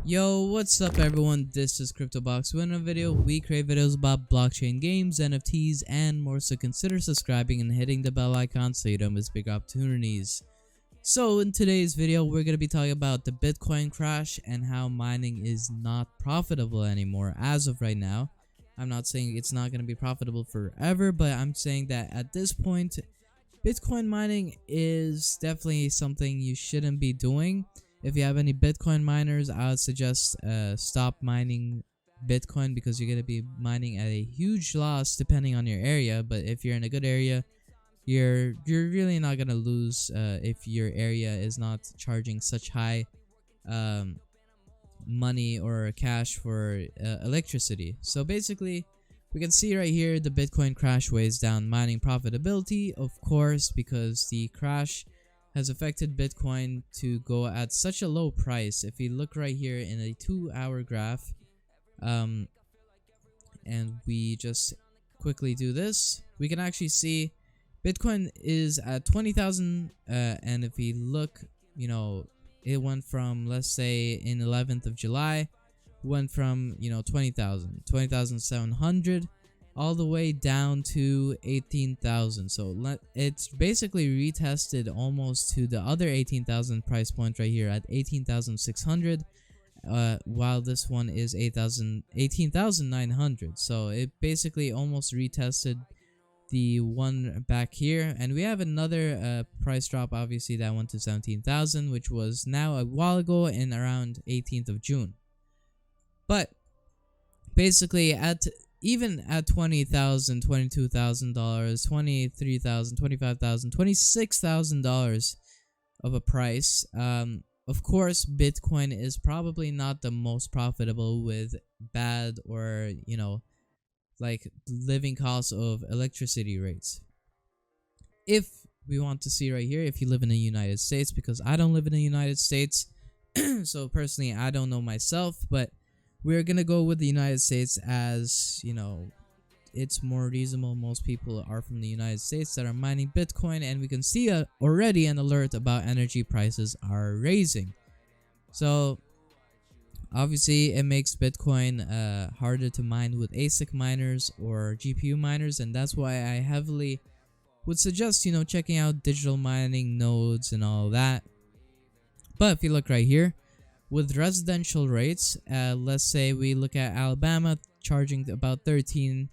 Yo, what's up everyone? This is CryptoBox. In a video, we create videos about blockchain games, NFTs, and more, so consider subscribing and hitting the bell icon so you don't miss big opportunities. So in today's video, we're going to be talking about the Bitcoin crash and how mining is not profitable anymore as of right now. I'm not saying it's not going to be profitable forever, but I'm saying that at this point, Bitcoin mining is definitely something you shouldn't be doing. If you have any Bitcoin miners, I would suggest stop mining Bitcoin because you're going to be mining at a huge loss depending on your area. But if you're in a good area, you're really not going to lose if your area is not charging such high money or cash for electricity. So basically, we can see right here the Bitcoin crash weighs down mining profitability, of course, because the crash has affected Bitcoin to go at such a low price. If you look right here in a 2-hour graph, and we just quickly do this, we can actually see Bitcoin is at 20,000, and if we look, it went from, let's say in 11th of July, went from 20,700 all the way down to 18,000. So it's basically retested almost to the other 18,000 price point right here at 18,600, while this one is 18,900. So it basically almost retested the one back here, and we have another price drop, obviously, that went to 17,000, which was now a while ago in around 18th of June. But basically even at $20,000, $22,000, $23,000, $25,000, $26,000 of a price, of course, Bitcoin is probably not the most profitable with bad or, like living costs of electricity rates. If we want to see right here, if you live in the United States, because I don't live in the United States, so personally, I don't know myself, but we're going to go with the United States as, it's more reasonable. Most people are from the United States that are mining Bitcoin, and we can see already an alert about energy prices are raising. So obviously, it makes Bitcoin harder to mine with ASIC miners or GPU miners, and that's why I heavily would suggest, checking out digital mining nodes and all that. But if you look right here, with residential rates, let's say we look at Alabama charging about 13,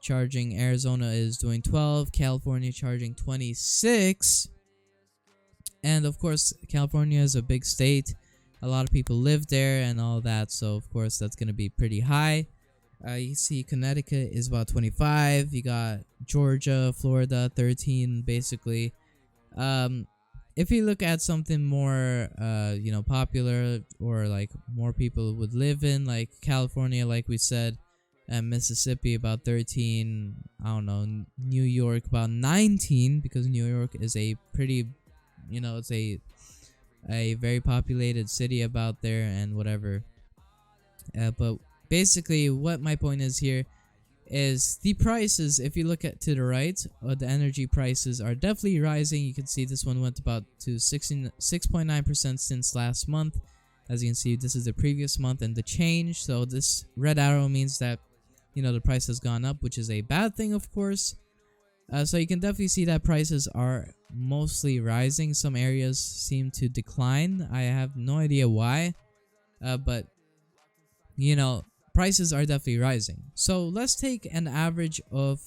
charging Arizona is doing 12, California charging 26, and of course California is a big state, a lot of people live there and all that, so of course that's going to be pretty high. You see Connecticut is about 25, you got Georgia, Florida 13 basically. If you look at something more, popular or like more people would live in, like California, like we said, and Mississippi about 13, I don't know, New York about 19, because New York is a pretty, it's a very populated city about there and whatever. But basically what my point is here is the prices. If you look at to the right, the energy prices are definitely rising. You can see this one went about to 6.9% since last month. As you can see, this is the previous month and the change. So this red arrow means that the price has gone up, which is a bad thing, of course. So you can definitely see that prices are mostly rising. Some areas seem to decline. I have no idea why, but prices are definitely rising. So let's take an average of,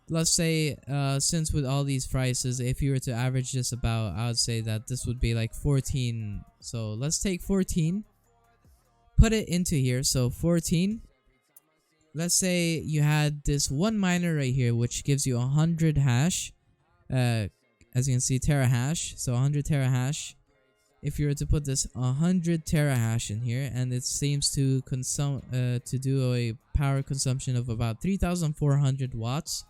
let's say, since with all these prices, if you were to average this about, I would say that this would be like 14. So let's take 14, put it into here. So 14, let's say you had this one miner right here, which gives you 100 hash, as you can see, terahash. So 100 terahash. If you were to put this 100 terahash in here, and it seems to do a power consumption of about 3,400 watts.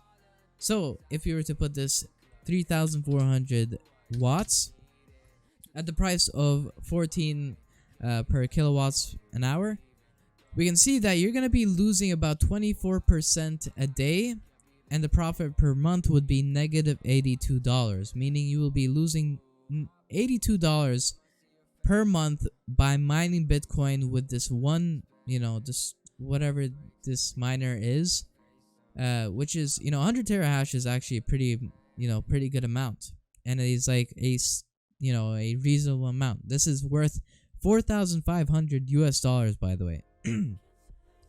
So if you were to put this 3,400 watts at the price of 14 per kilowatts an hour, we can see that you're going to be losing about 24% a day, and the profit per month would be negative $82, meaning you will be losing $82 per month by mining Bitcoin with this one, this whatever this miner is, which is 100 terahash is actually a pretty good amount, and it is like a reasonable amount. This is worth $4,500 by the way.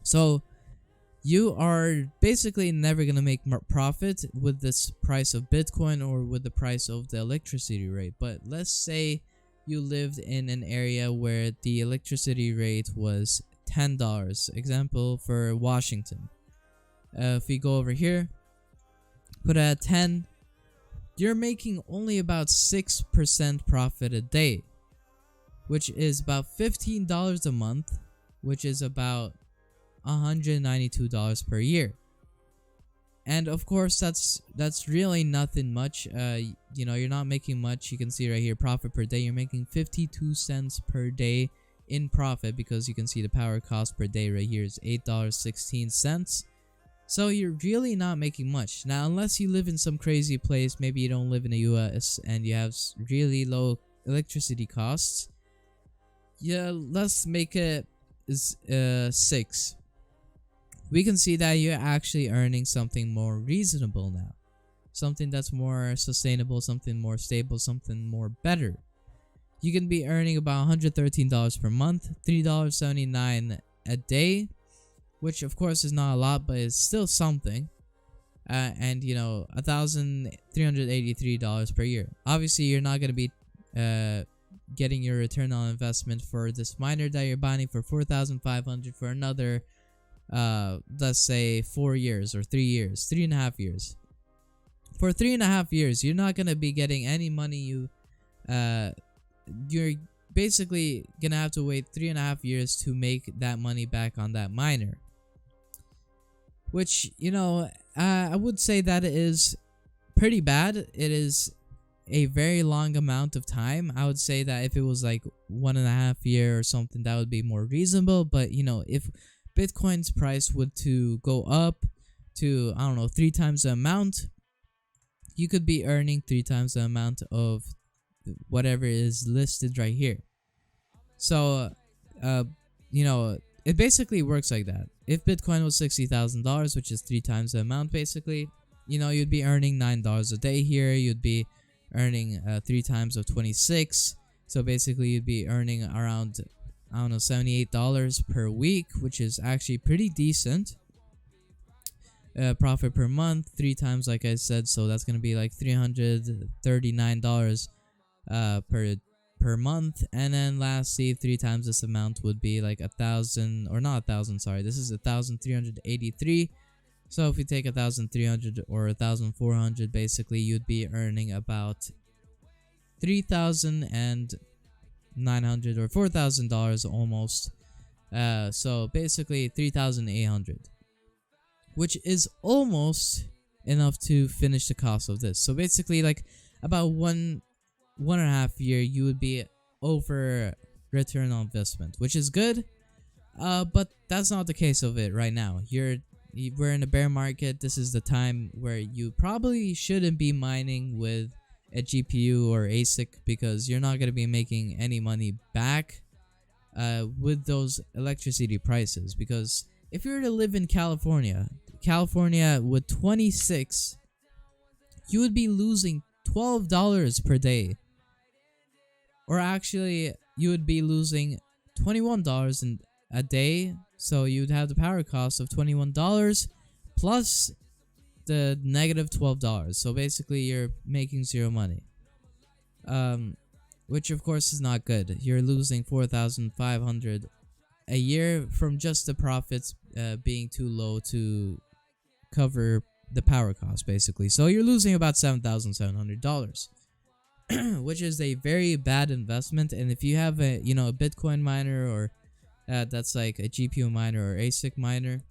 So you are basically never gonna make profit with this price of Bitcoin or with the price of the electricity rate. But let's say you lived in an area where the electricity rate was $10. Example for Washington. If we go over here, put it at 10, you're making only about 6% profit a day, which is about $15 a month, which is about $192 per year. And of course that's really nothing much. You're not making much. You can see right here, profit per day, you're making 52 cents per day in profit, because you can see the power cost per day right here is $8.16. So you're really not making much. Now, unless you live in some crazy place, maybe you don't live in the US and you have really low electricity costs, yeah, let's make it 6. We can see that you're actually earning something more reasonable now. Something that's more sustainable, something more stable, something more better. You can be earning about $113 per month, $3.79 a day, which of course is not a lot, but it's still something. And $1,383 per year. Obviously, you're not going to be getting your return on investment for this miner that you're buying for $4,500 for another let's say 4 years or 3 years, 3.5 years. For 3.5 years, you're not gonna be getting any money. You're basically gonna have to wait 3.5 years to make that money back on that miner, which I would say that it is pretty bad. It is a very long amount of time. I would say that if it was like 1.5 year or something, that would be more reasonable. But if Bitcoin's price would to go up to 3 times the amount, you could be earning 3 times the amount of whatever is listed right here. So it basically works like that. If Bitcoin was $60,000, which is 3 times the amount, basically, you'd be earning $9 a day here. You'd be earning 3 times of 26. So basically, you'd be earning around $78 per week, which is actually pretty decent. Profit per month, 3 times, like I said, so that's gonna be like $339 per month. And then lastly, 3 times this amount would be like 1,000, or not 1,000, sorry, this is 1,383. So if you take 1,300 or 1,400, basically you'd be earning about $3,900 or $4,000 almost. So basically 3,800, which is almost enough to finish the cost of this. So basically, like about 1.5 year, you would be over return on investment, which is good. But that's not the case of it right now. We're in a bear market. This is the time where you probably shouldn't be mining with a GPU or ASIC, because you're not going to be making any money back with those electricity prices. Because if you were to live in California with 26, you would be losing $12 per day. Or actually, you would be losing $21 a day. So you'd have the power cost of $21 plus the negative $12. So basically, you're making zero money. Which of course is not good. You're losing $4,500 a year from just the profits being too low to cover the power cost, basically. So you're losing about $7,700, which is a very bad investment. And if you have a Bitcoin miner, or that's like a GPU miner or ASIC miner,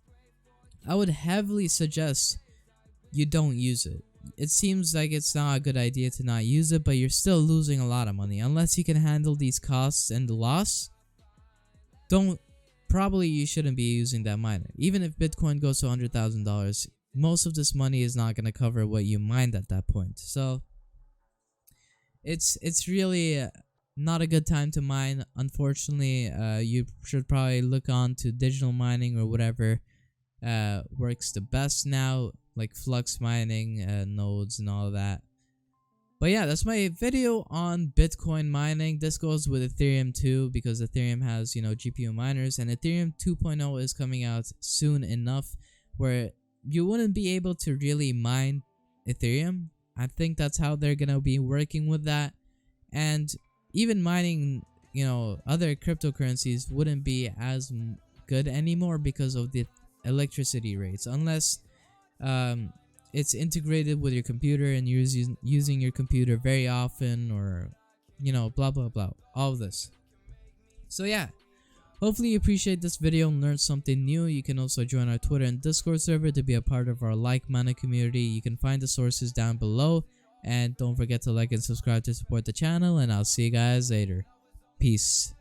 I would heavily suggest you don't use it. It seems like it's not a good idea to not use it, but you're still losing a lot of money. Unless you can handle these costs and the loss, probably you shouldn't be using that miner. Even if Bitcoin goes to $100,000, most of this money is not going to cover what you mined at that point. So it's really not a good time to mine. Unfortunately, you should probably look on to digital mining or whatever works the best now, like flux mining nodes and all of that. But yeah, that's my video on Bitcoin mining. This goes with Ethereum too, because Ethereum has, GPU miners, and Ethereum 2.0 is coming out soon enough where you wouldn't be able to really mine Ethereum. I think that's how they're gonna be working with that. And even mining, other cryptocurrencies wouldn't be as good anymore because of the electricity rates, unless it's integrated with your computer and you're using your computer very often, or blah blah blah, all of this. So yeah, hopefully you appreciate this video and learned something new. You can also join our Twitter and Discord server to be a part of our like-minded community. You can find the sources down below, and don't forget to like and subscribe to support the channel, and I'll see you guys later. Peace.